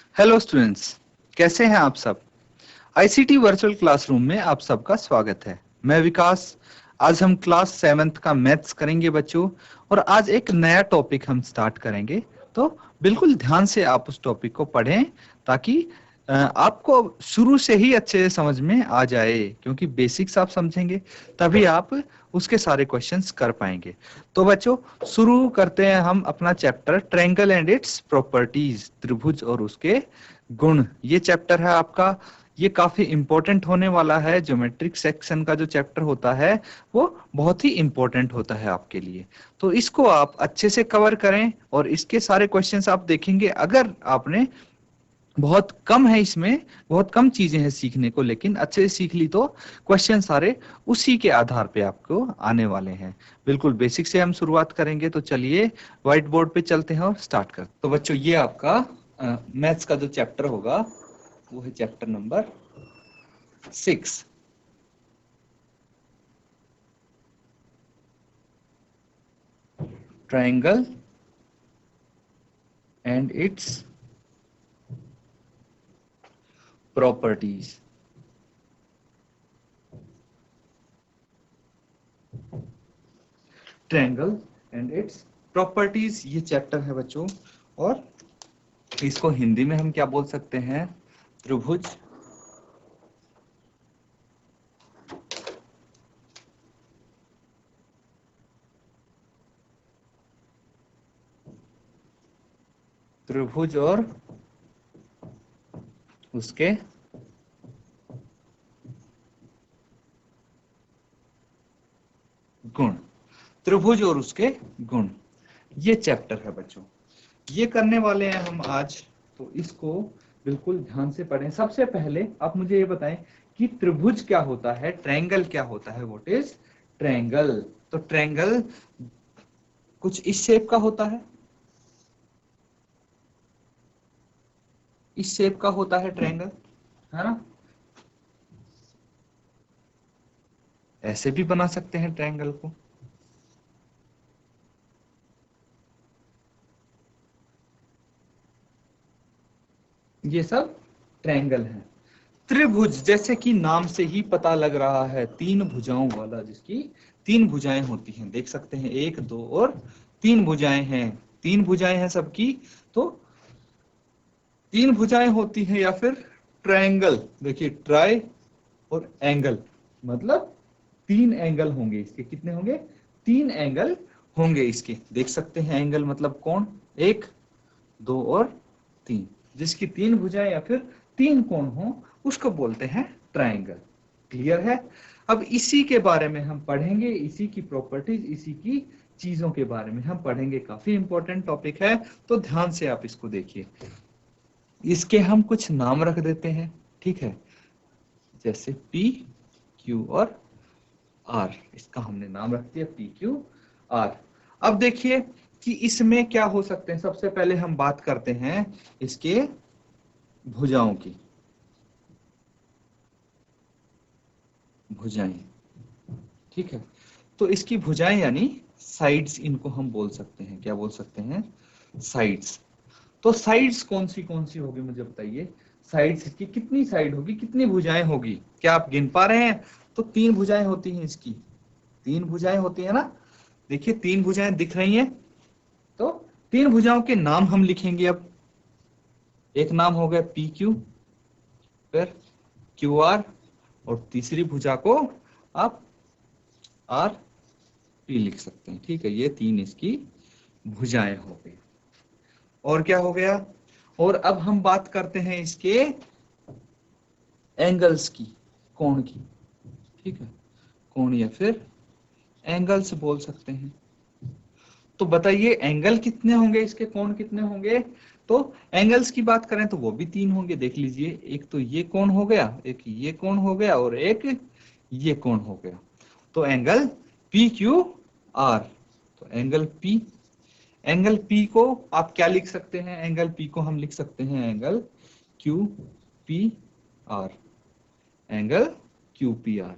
Hello students, कैसे हैं आप सब। आईसीटी वर्चुअल क्लासरूम में आप सबका स्वागत है। मैं विकास। आज हम क्लास 7th का मैथ्स करेंगे बच्चों, और आज एक नया टॉपिक हम स्टार्ट करेंगे। तो बिल्कुल ध्यान से आप उस टॉपिक को पढ़ें, ताकि आपको शुरू से ही अच्छे से समझ में आ जाए, क्योंकि बेसिक्स आप समझेंगे तभी आप उसके सारे क्वेश्चंस कर पाएंगे। तो बच्चों, शुरू करते हैं हम अपना chapter triangle and its properties, त्रिभुज और उसके गुण। ये चैप्टर है आपका, ये काफी इंपॉर्टेंट होने वाला है। ज्योमेट्रिक सेक्शन का जो चैप्टर होता है वो बहुत ही इंपॉर्टेंट होता है आपके लिए। तो इसको आप अच्छे से कवर करें, और इसके सारे क्वेश्चंस आप देखेंगे। अगर आपने बहुत कम है, इसमें बहुत कम चीजें हैं सीखने को, लेकिन अच्छे से सीख ली तो क्वेश्चन सारे उसी के आधार पे आपको आने वाले हैं। बिल्कुल बेसिक से हम शुरुआत करेंगे। तो चलिए व्हाइट बोर्ड पे चलते हैं और स्टार्ट करते हैं। तो बच्चों, ये आपका मैथ्स का जो चैप्टर होगा वो है chapter number 6। Triangle and its properties. Triangle and its properties, ये चैप्टर है बच्चों। और इसको हिंदी में हम क्या बोल सकते हैं? त्रिभुज त्रिभुज और उसके गुण। त्रिभुज और उसके गुण, ये चैप्टर है बच्चों। ये करने वाले हैं हम आज। तो इसको बिल्कुल ध्यान से पढ़ें। सबसे पहले आप मुझे ये बताएं कि त्रिभुज क्या होता है, ट्रायंगल क्या होता है। What is triangle? तो ट्रायंगल कुछ इस शेप का होता है, इस शेप का होता है ट्रायंगल, है ना। ऐसे भी बना सकते हैं ट्रायंगल को। ये सब ट्रायंगल है। त्रिभुज, जैसे कि नाम से ही पता लग रहा है, तीन भुजाओं वाला, जिसकी तीन भुजाएं होती हैं। देख सकते हैं, एक, दो और तीन भुजाएं हैं। तीन भुजाएं हैं सबकी। तो तीन भुजाएं होती हैं, या फिर ट्रायंगल। देखिए, ट्राई और एंगल, मतलब तीन एंगल होंगे इसके। कितने होंगे? तीन एंगल होंगे इसके। देख सकते हैं, एंगल मतलब कोण, एक, दो और तीन। जिसकी तीन भुजाएं या फिर तीन कोण हो, उसको बोलते हैं ट्रायंगल। क्लियर है? अब इसी के बारे में हम पढ़ेंगे, इसी की प्रॉपर्टीज, इसी की चीजों के बारे में हम पढ़ेंगे। काफी इंपॉर्टेंट टॉपिक है, तो ध्यान से आप इसको देखिए। इसके हम कुछ नाम रख देते हैं, ठीक है। जैसे P, Q और R, इसका हमने नाम रख दिया P, Q, R। अब देखिए कि इसमें क्या हो सकते हैं। सबसे पहले हम बात करते हैं इसके भुजाओं की। भुजाएं, ठीक है। तो इसकी भुजाएं यानी साइड्स, इनको हम बोल सकते हैं। क्या बोल सकते हैं? साइड्स। तो साइड्स कौन सी होगी, मुझे बताइए। साइड्स की कितनी साइड होगी, कितनी भुजाएं होगी? क्या आप गिन पा रहे हैं? तो तीन भुजाएं होती हैं इसकी। तीन भुजाएं होती है ना। देखिए, तीन भुजाएं दिख रही हैं। तो तीन भुजाओं के नाम हम लिखेंगे अब। एक नाम हो गया पी क्यू, फिर क्यू आर, और तीसरी भुजा को आप आर पी लिख सकते हैं। ठीक है, ये तीन इसकी भुजाएं हो गई। और क्या हो गया? और अब हम बात करते हैं इसके एंगल्स की, कोण की। ठीक है, कोण या फिर एंगल्स बोल सकते हैं। तो बताइए, एंगल कितने होंगे इसके, कोण कितने होंगे? तो एंगल्स की बात करें तो वो भी तीन होंगे। देख लीजिए, एक तो ये कोण हो गया, एक ये कोण हो गया, और एक ये कोण हो गया। तो एंगल पी क्यू आर। तो एंगल पी को आप क्या लिख सकते हैं? एंगल पी को हम लिख सकते हैं angle Q P R. Angle Q P R,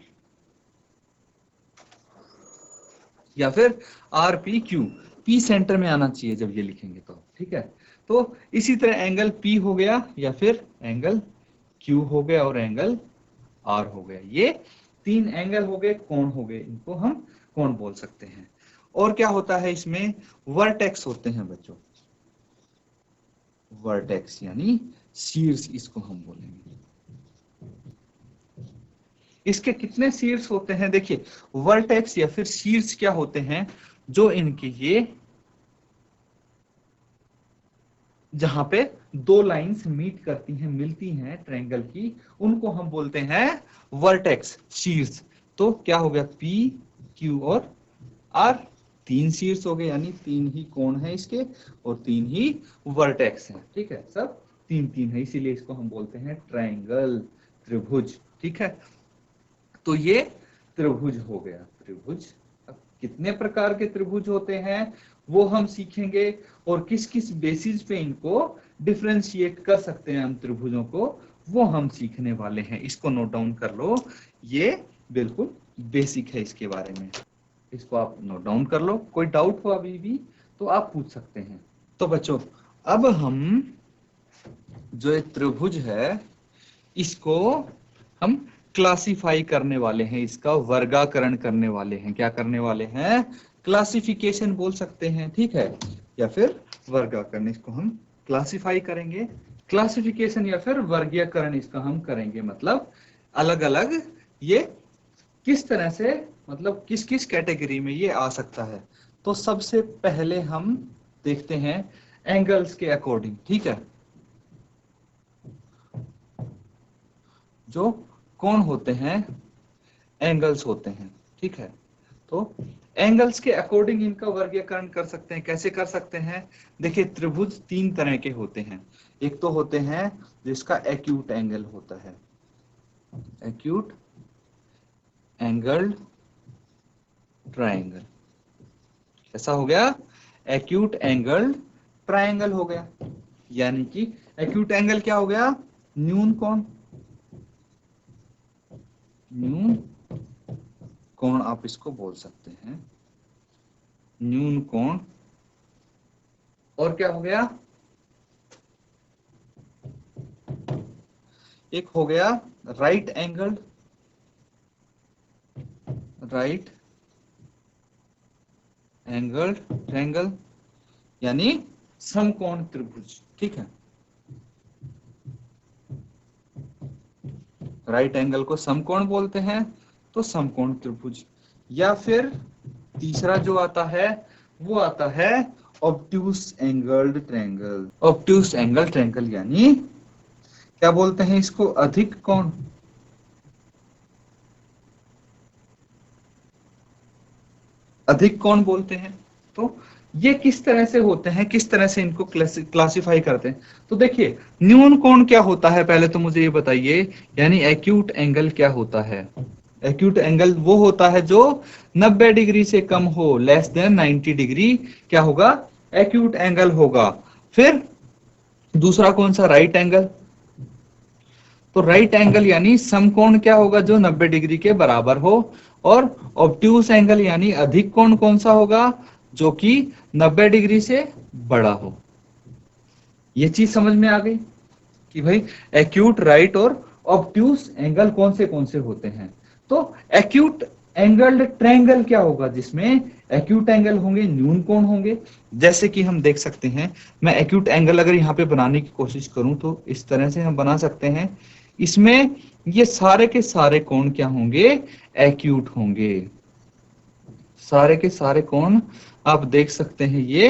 या फिर R P Q. P centre में आना चाहिए जब ये लिखेंगे तो। ठीक ठीक है। तो इसी तरह एंगल P हो गया या फिर एंगल Q हो गया और एंगल R हो गया। ये 3 एंगल हो गए, कोण हो गए, इनको हम कोण बोल सकते हैं। और क्या होता है इसमें, वर्टेक्स होते हैं बच्चों, वर्टेक्स यानी शीर्ष इसको हम बोलेंगे। इसके कितने शीर्ष होते हैं, देखिए वर्टेक्स या फिर शीर्ष क्या होते हैं, जो इनके ये जहां पे 2 लाइंस मीट करती हैं, मिलती हैं ट्रायंगल की, उनको हम बोलते हैं वर्टेक्स, शीर्ष। तो क्या हो गया, P, Q और R, 3 शीर्ष हो गए, यानी 3 ही कोण है इसके और 3 ही वर्टेक्स हैं। ठीक है, सब 3 है, इसीलिए इसको हम बोलते हैं ट्रायंगल, त्रिभुज। ठीक है, तो ये त्रिभुज हो गया, त्रिभुज। अब कितने प्रकार के त्रिभुज होते हैं वो हम सीखेंगे, और किस किस बेसिस पे इनको डिफरेंशिएट कर सकते हैं हम त्रिभुजों को, वो हम सीखने वाले हैं। इसको नोट डाउन कर लो, ये बिल्कुल बेसिक है इसके बारे में, इसको आप नोट डाउन कर लो। कोई डाउट हो अभी भी तो आप पूछ सकते हैं। तो बच्चों, अब हम जो एक त्रिभुज है इसको हम क्लासिफाई करने वाले हैं, इसका वर्गीकरण करने वाले हैं। क्या करने वाले हैं, क्लासिफिकेशन बोल सकते हैं, ठीक है, या फिर वर्गीकरण, इसको हम क्लासिफाई करेंगे। क्लासिफिकेशन या फिर वर्गीकरण इसका हम करेंगे, मतलब अलग अलग ये किस तरह से, मतलब किस किस कैटेगरी में ये आ सकता है। तो सबसे पहले हम देखते हैं एंगल्स के अकॉर्डिंग, ठीक है, जो कोण होते हैं एंगल्स होते हैं, ठीक है। तो एंगल्स के अकॉर्डिंग इनका वर्गीकरण कर सकते हैं। कैसे कर सकते हैं, देखिए त्रिभुज 3 तरह के होते हैं। एक तो होते हैं जिसका एक्यूट एंगल होता है, एक्यूट एंगल्ड ट्रायंगल। ऐसा हो गया, एक्यूट एंगल्ड ट्रायंगल हो गया, यानी कि एक्यूट एंगल क्या हो गया, न्यून कोण, न्यून कोण आप इसको बोल सकते हैं, न्यून कोण। और क्या हो गया, एक हो गया right angled, right angled triangle, यानी समकोण त्रिभुज, ठीक है। राइट एंगल को समकोण बोलते हैं, तो समकोण त्रिभुज। या फिर तीसरा जो आता है वो आता है obtuse angled triangle. Obtuse angle triangle यानी क्या बोलते हैं इसको, अधिक कोण, अधिक कोण बोलते हैं। तो ये किस तरह से होते हैं, किस तरह से इनको क्लासिफाई करते हैं। तो देखिए न्यून कोण क्या होता है, पहले तो मुझे ये बताइए, यानी एक्यूट एंगल क्या होता है। एक्यूट एंगल वो होता है जो 90 डिग्री से कम हो, लेस देन 90 डिग्री क्या होगा, एक्यूट एंगल होगा। फिर दूसरा कौन सा, राइट एंगल। तो राइट एंगल यानी समकोण क्या होगा, जो 90 डिग्री के बराबर हो। और ऑब्ट्यूस एंगल यानी अधिक कोण कौन सा होगा, जो कि 90 डिग्री से बड़ा हो। ये चीज समझ में आ गई कि भाई एक्यूट, राइट और ऑब्ट्यूस एंगल कौन से होते हैं। तो एक्यूट एंगल्ड ट्रायंगल क्या होगा, जिसमें एक्यूट एंगल होंगे, न्यून कोण होंगे। जैसे कि हम देख सकते हैं, मैं एक्यूट एंगल अगर यहाँ पे बनाने की कोशिश करूं तो इस तरह से हम बना सकते हैं। इसमें ये सारे के सारे कोण क्या होंगे, एक्यूट होंगे। सारे के सारे कोण आप देख सकते हैं ये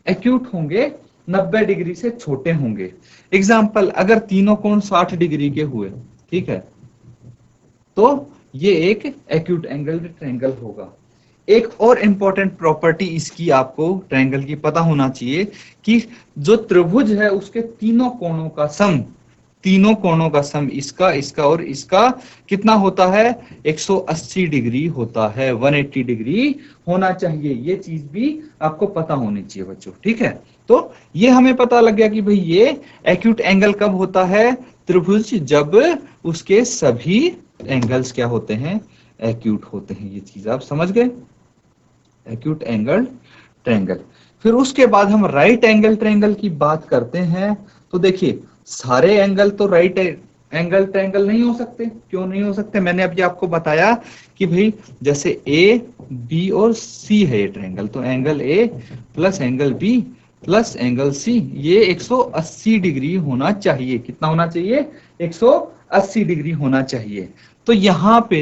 एक्यूट होंगे, 90 डिग्री से छोटे होंगे। एग्जाम्पल, अगर तीनों कोण 60 डिग्री के हुए, ठीक है, तो ये एक एक्यूट एंगल्ड ट्रायंगल होगा। एक और इंपॉर्टेंट प्रॉपर्टी इसकी आपको ट्रायंगल की पता होना चाहिए कि जो त्रिभुज है उसके तीनों कोणों का सम, तीनों कोणों का सम, इसका, इसका और इसका कितना होता है, 180 डिग्री होता है, 180 डिग्री होना चाहिए। ये चीज भी आपको पता होनी चाहिए बच्चों, ठीक है। तो ये हमें पता लग गया कि भाई ये एक्यूट एंगल कब होता है, त्रिभुज जब उसके सभी एंगल्स क्या होते हैं, एक्यूट होते हैं। ये चीज आप समझ गए, एक्यूट एंगल ट्रायंगल। फिर उसके बाद हम राइट एंगल ट्रायंगल की बात करते हैं। तो देखिए सारे एंगल तो राइट एंगल ट्रायंगल नहीं हो सकते। क्यों नहीं हो सकते? मैंने अभी आपको बताया कि भाई जैसे ए बी और सी है ये ट्रायंगल, तो angle A plus angle B plus angle C ये 180 डिग्री होना चाहिए। कितना होना चाहिए? 180 डिग्री होना चाहिए। तो यहाँ पे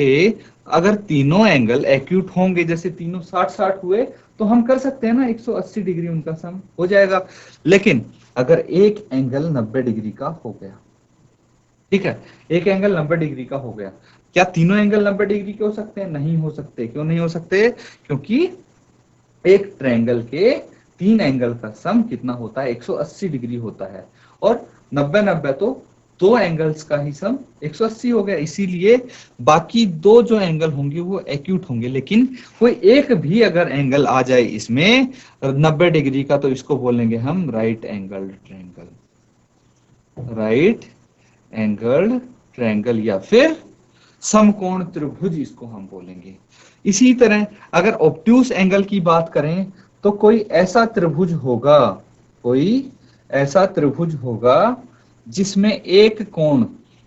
अगर तीनों एंगल एक्यूट होंगे, जैसे तीनों 60-60 हुए, तो हम कर सकते हैं ना 180 डिग्री उनका सम हो जाएगा। लेकिन अगर एक एंगल 90 डिग्री का हो गया, ठीक है, एक एंगल 90 डिग्री का हो गया, क्या तीनों एंगल 90 डिग्री के हो सकते हैं? नहीं हो सकते। क्यों नहीं हो सकते? क्योंकि एक ट्रायंगल के तीन एंगल का सम कितना होता है? 180 डिग्री होता है। और 90-90 तो दो एंगल्स का ही सम 180 हो गया। इसीलिए बाकी दो जो एंगल होंगे वो एक्यूट होंगे, लेकिन कोई एक भी अगर एंगल आ जाए इसमें 90 डिग्री का, तो इसको बोलेंगे हम right angle triangle. Right angle triangle या फिर समकोण त्रिभुज इसको हम बोलेंगे। इसी तरह अगर ऑब्ट्यूस एंगल की बात करें, तो कोई ऐसा त्रिभुज होगा, कोई ऐसा त्रिभुज होगा जिसमें एक कोण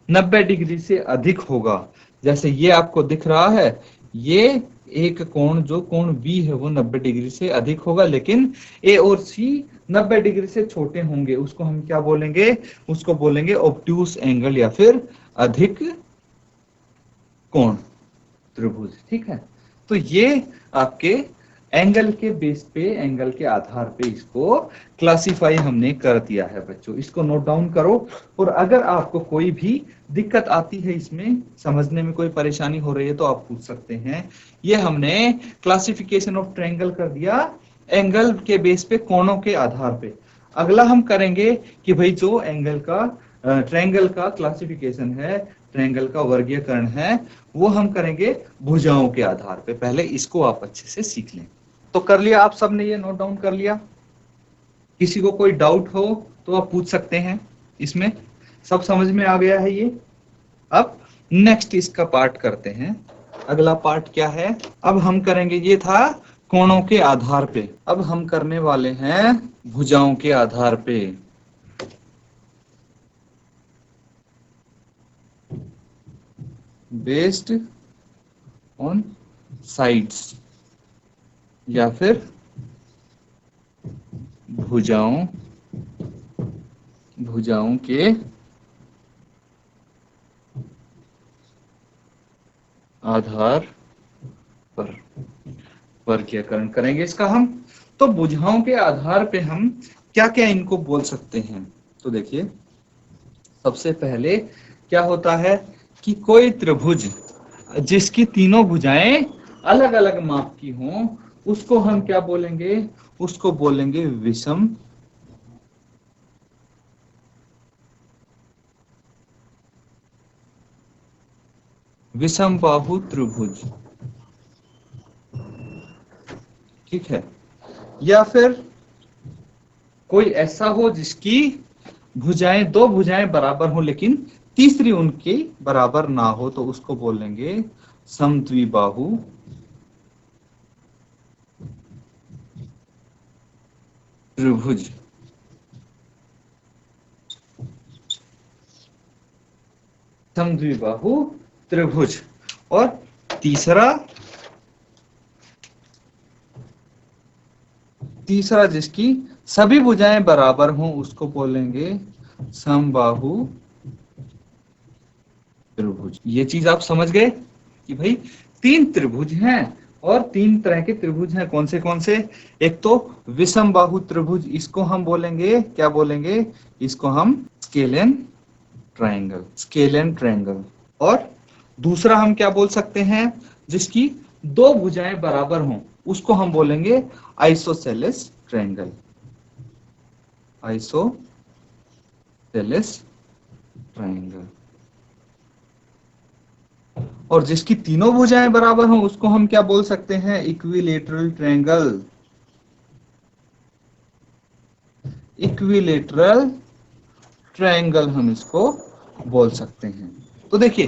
90 डिग्री से अधिक होगा। जैसे ये आपको दिख रहा है, ये एक कोण, जो कोण बी है वो 90 डिग्री से अधिक होगा, लेकिन ए और सी 90 डिग्री से छोटे होंगे। उसको हम क्या बोलेंगे? उसको बोलेंगे ऑब्ट्यूस एंगल या फिर अधिक कोण त्रिभुज। ठीक है, तो ये आपके एंगल के बेस पे, एंगल के आधार पे इसको क्लासिफाई हमने कर दिया है बच्चों। इसको नोट डाउन करो, और अगर आपको कोई भी दिक्कत आती है, इसमें समझने में कोई परेशानी हो रही है, तो आप पूछ सकते हैं। ये हमने क्लासिफिकेशन ऑफ ट्रायंगल कर दिया एंगल के बेस पे, कोणों के आधार पे। अगला हम करेंगे कि भाई जो एंगल का ट्रायंगल का क्लासिफिकेशन है, ट्रायंगल का वर्गीकरण है, वो हम करेंगे भुजाओं के आधार पे। पहले इसको आप अच्छे से सीख लें। तो कर लिया आप सबने? ये नोट डाउन कर लिया? किसी को कोई डाउट हो तो आप पूछ सकते हैं। इसमें सब समझ में आ गया है ये? अब नेक्स्ट इसका पार्ट करते हैं। अगला पार्ट क्या है? अब हम करेंगे, ये था कोणों के आधार पे, अब हम करने वाले हैं भुजाओं के आधार पे। बेस्ड ऑन साइड्स या फिर भुजाओं के आधार पर वर्गीकरण करेंगे इसका हम। तो भुजाओं के आधार पे हम क्या क्या इनको बोल सकते हैं? तो देखिए, सबसे पहले क्या होता है कि कोई त्रिभुज जिसकी तीनों भुजाएं अलग अलग माप की हों, उसको हम क्या बोलेंगे? उसको बोलेंगे विषम बाहु त्रिभुज। ठीक है, या फिर कोई ऐसा हो जिसकी भुजाएं, दो भुजाएं बराबर हो लेकिन तीसरी उनकी बराबर ना हो, तो उसको बोलेंगे समद्विबाहु त्रिभुज। समद्विबाहु त्रिभुज। और तीसरा जिसकी सभी भुजाएं बराबर हों, उसको बोलेंगे समबाहु त्रिभुज। ये चीज आप समझ गए कि भाई तीन त्रिभुज हैं, और तीन तरह के त्रिभुज हैं। कौन से? एक तो विषम बाहु त्रिभुज, इसको हम बोलेंगे, क्या बोलेंगे? इसको हम स्केलेन ट्रायंगल। और दूसरा हम क्या बोल सकते हैं? जिसकी दो भुजाएं बराबर हों, उसको हम बोलेंगे आइसोसेलेस ट्रायंगल। और जिसकी तीनों भुजाएं बराबर हों, उसको हम क्या बोल सकते हैं? इक्विलेटरल ट्रायंगल हम इसको बोल सकते हैं। तो देखिए,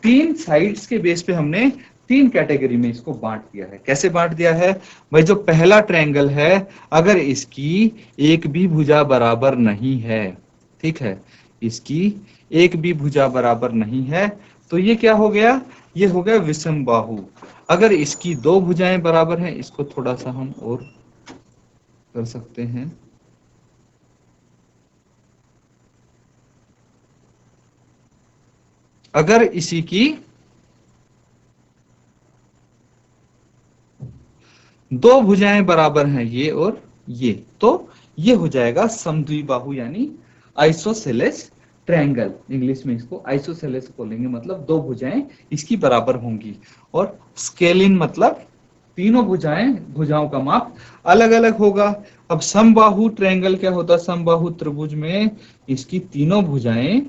तीन साइड्स के बेस पे हमने तीन कैटेगरी में इसको बांट दिया है। कैसे बांट दिया है भाई? जो पहला ट्रायंगल है, अगर इसकी एक भी भुजा बराबर नहीं है, ठीक है, इसकी एक भी भुजा बराबर नहीं है, तो ये क्या हो गया? ये हो गया विषम बाहु। अगर इसकी दो भुजाएं बराबर हैं, इसको थोड़ा सा हम और कर सकते हैं, अगर इसी की दो भुजाएं बराबर हैं, ये और ये, तो ये हो जाएगा समद्विबाहु यानी आइसोसेलेस ट्रायंगल। इंग्लिश में इसको आइसोसेलेस बोलेंगे, मतलब दो भुजाएं इसकी बराबर होंगी। और स्केलिन मतलब तीनों भुजाओं का माप अलग अलग होगा। अब समबाहु ट्रायंगल क्या होता है? समबाहु त्रिभुज में इसकी तीनों भुजाएं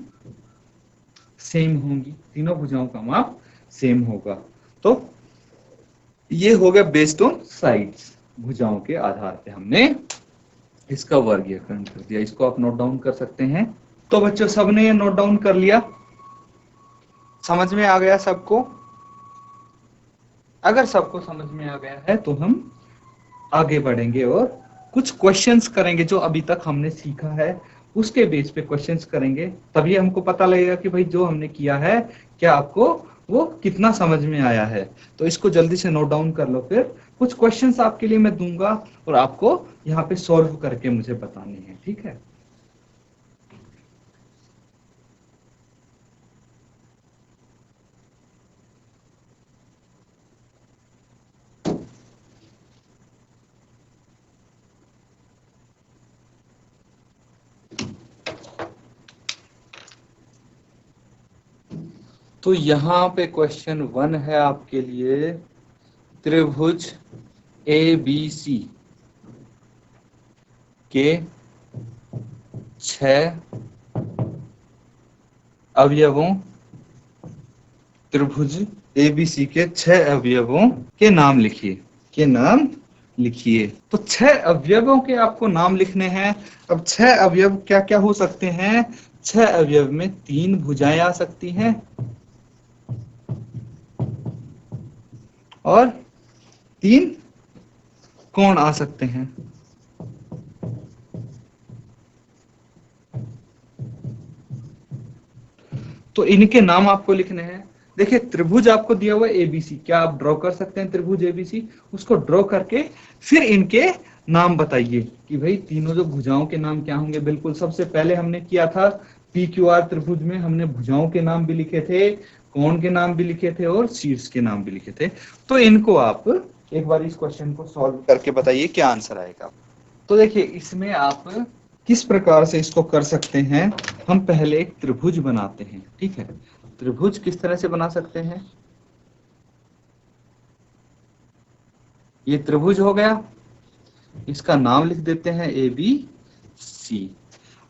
सेम होंगी, तीनों भुजाओं का माप सेम होगा। तो ये हो गया बेस्ड ऑन साइड्स, भुजाओं के आधार पे हमने इसका वर्गीकरण कर दिया। इसको आप नोट डाउन कर सकते हैं। तो बच्चों सबने ये नोट डाउन कर लिया? समझ में आ गया सबको? अगर सबको समझ में आ गया है तो हम आगे बढ़ेंगे और कुछ क्वेश्चंस करेंगे जो अभी तक हमने सीखा है, उसके बेस पे क्वेश्चंस करेंगे। तभी हमको पता लगेगा कि भाई जो हमने किया है क्या आपको वो कितना समझ में आया है। तो इसको जल्दी से नोट डाउन कर लो। फिर कुछ क्वेश्चंस आपके लिए मैं दूंगा और आपको यहाँ पे सॉल्व करके मुझे बताने हैं, ठीक है? तो यहाँ पे क्वेश्चन 1 है आपके लिए, त्रिभुज ए बी सी के 6 अवयवों, त्रिभुज एबीसी के 6 अवयवों के नाम लिखिए, के नाम लिखिए। तो 6 अवयवों के आपको नाम लिखने हैं। अब 6 अवयव क्या क्या हो सकते हैं? 6 अवयव में 3 भुजाएं आ सकती हैं और 3 कोण आ सकते हैं। तो इनके नाम आपको लिखने हैं। देखिए त्रिभुज आपको दिया हुआ है एबीसी, क्या आप ड्रॉ कर सकते हैं त्रिभुज एबीसी? उसको ड्रॉ करके फिर इनके नाम बताइए कि भाई तीनों जो भुजाओं के नाम क्या होंगे। बिल्कुल सबसे पहले हमने किया था पी क्यू आर त्रिभुज में, हमने भुजाओं के नाम भी लिखे थे, कोण के नाम भी लिखे थे और शीर्ष के नाम भी लिखे थे। तो इनको आप एक बार इस क्वेश्चन को सॉल्व करके बताइए क्या आंसर आएगा। तो देखिए इसमें आप किस प्रकार से इसको कर सकते हैं। हम पहले एक त्रिभुज बनाते हैं, ठीक है? त्रिभुज किस तरह से बना सकते हैं? ये त्रिभुज हो गया, इसका नाम लिख देते हैं ए बी सी।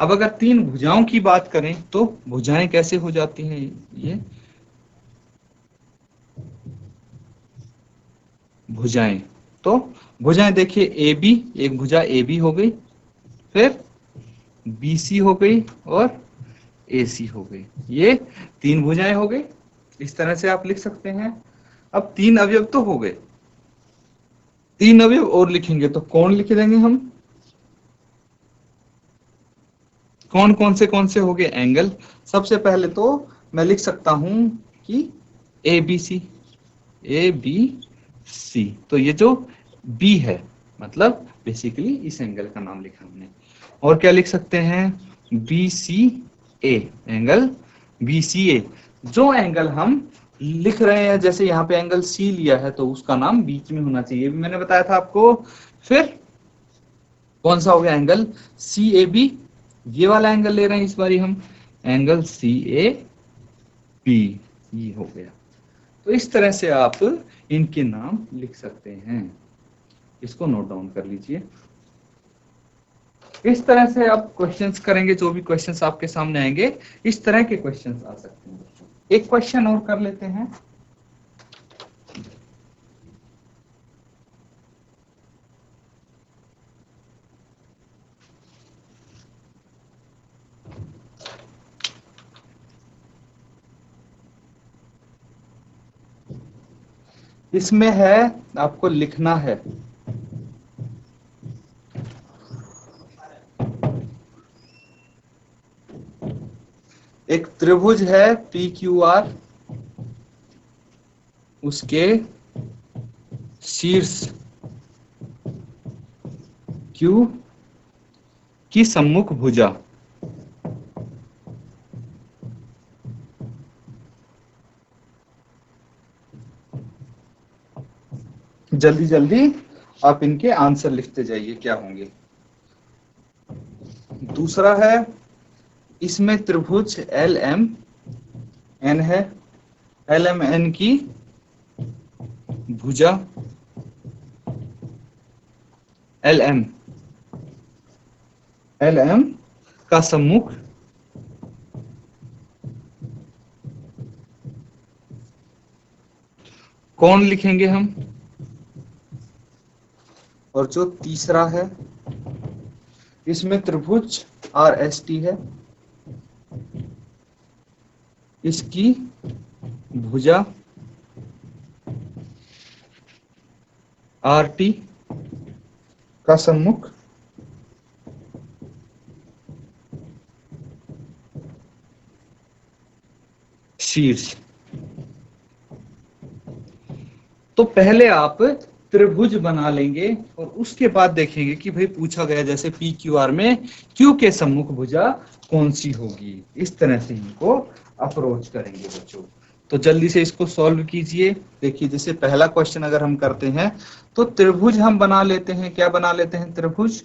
अब अगर 3 भुजाओं की बात करें तो भुजाएं कैसे हो जाती हैं? ये भुजाएं, तो भुजाएं देखिए ए बी, एक भुजा ए बी हो गई, फिर बी सी हो गई और ए सी हो गई। ये 3 भुजाएं हो गई। इस तरह से आप लिख सकते हैं। अब 3 अवयव तो हो गए, 3 अवयव और लिखेंगे तो कौन लिख देंगे हम? कौन से हो गए? एंगल। सबसे पहले तो मैं लिख सकता हूं कि A B C, A B C. तो ये जो बी है मतलब बेसिकली इस एंगल का नाम लिखा हमने। और क्या लिख सकते हैं? बी सी ए, एंगल बी सी ए। जो एंगल हम लिख रहे हैं, जैसे यहाँ पे एंगल सी लिया है तो उसका नाम बीच में होना चाहिए, भी मैंने बताया था आपको। फिर कौन सा हो गया? एंगल सी ए बी, ये वाला एंगल ले रहे हैं इस बारी हम, एंगल सी ए बी, ये हो गया। तो इस तरह से आप इनके नाम लिख सकते हैं। इसको नोट डाउन कर लीजिए। इस तरह से आप क्वेश्चंस करेंगे, जो भी क्वेश्चंस आपके सामने आएंगे इस तरह के क्वेश्चंस आ सकते हैं। एक क्वेश्चन और कर लेते हैं। इसमें है, आपको लिखना है, एक त्रिभुज है पी क्यू आर, उसके शीर्ष क्यू की सम्मुख भुजा जल्दी जल्दी आप इनके आंसर लिखते जाइए क्या होंगे। दूसरा है, इसमें त्रिभुज एल एम एन है, एल एम एन की भुजा एल एम का सम्मुख कौन लिखेंगे हम। और जो तीसरा है, इसमें त्रिभुज आर एस टी है, इसकी भुजा आर टी का सम्मुख शीर्ष। तो पहले आप त्रिभुज बना लेंगे और उसके बाद देखेंगे कि भाई पूछा गया जैसे पी क्यू आर में क्यू के सम्मुख भुजा कौन सी होगी। इस तरह से इनको अप्रोच करेंगे बच्चों। तो जल्दी से इसको सॉल्व कीजिए। देखिए जैसे पहला क्वेश्चन अगर हम करते हैं तो त्रिभुज हम बना लेते हैं, क्या बना लेते हैं, त्रिभुज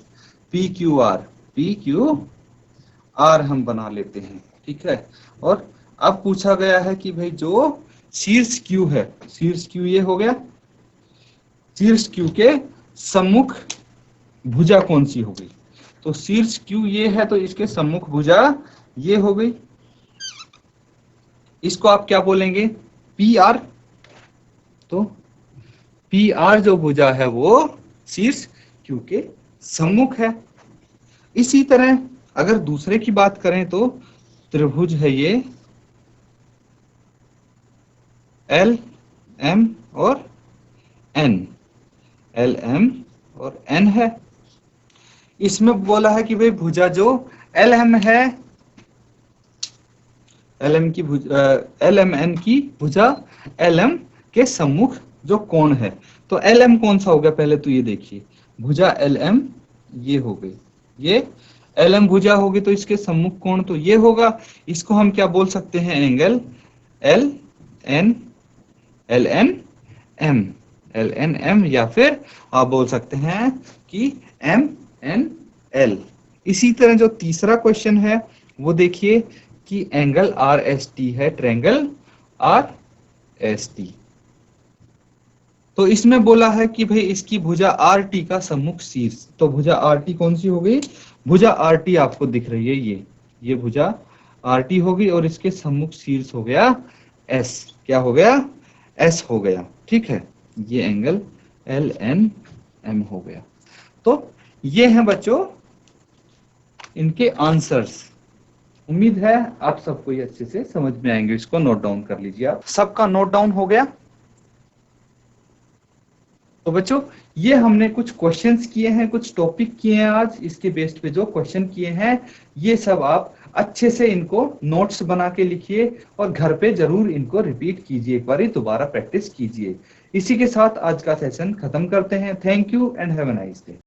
पी क्यू आर हम बना लेते हैं, ठीक है। और अब पूछा गया है कि भाई जो शीर्ष क्यू है, शीर्ष क्यू ये हो गया, शीर्ष क्यू के सम्मुख भुजा कौन सी हो गई। तो शीर्ष क्यू ये है तो इसके सम्मुख भुजा ये हो गई, इसको आप क्या बोलेंगे, पी आर। तो पी आर जो भुजा है वो शीर्ष क्यू के सम्मुख है। इसी तरह अगर दूसरे की बात करें तो त्रिभुज है ये एल एम और एन, एल एम और एन है। इसमें बोला है कि भाई भुजा जो एल एम है, एल एम की भुजा, एल एम एन की भुजा एल एम के सम्मुख जो कोण है। तो एल एम कौन सा होगा, पहले तो ये देखिए, भुजा एल एम ये हो गई, ये एल एम भुजा होगी तो इसके सम्मुख कोण तो ये होगा। इसको हम क्या बोल सकते हैं, एंगल एल एन एम, या फिर आप बोल सकते हैं कि एम एन एल। इसी तरह जो तीसरा क्वेश्चन है वो देखिए कि एंगल आर एस टी है, ट्रायंगल आर एस टी। तो इसमें बोला है कि भाई इसकी भुजा आर टी का सम्मुख शीर्ष। तो भुजा आर टी कौन सी हो गई, भुजा आर टी आपको दिख रही है, ये भुजा आर टी होगी और इसके सम्मुख शीर्ष हो गया एस। क्या हो गया, एस हो गया, ठीक है। ये एंगल एल एन एम हो गया। तो ये हैं बच्चों इनके आंसर्स। उम्मीद है आप सबको ये अच्छे से समझ में आएंगे। इसको नोट डाउन कर लीजिए आप। सबका नोट डाउन हो गया। तो बच्चों ये हमने कुछ क्वेश्चंस किए हैं, कुछ टॉपिक किए हैं आज। इसके बेस्ड पे जो क्वेश्चन किए हैं ये सब आप अच्छे से इनको नोट्स बना के लिखिए और घर पे जरूर इनको रिपीट कीजिए, एक बार दोबारा प्रैक्टिस कीजिए। इसी के साथ आज का सेशन खत्म करते हैं। Thank you and have a nice day.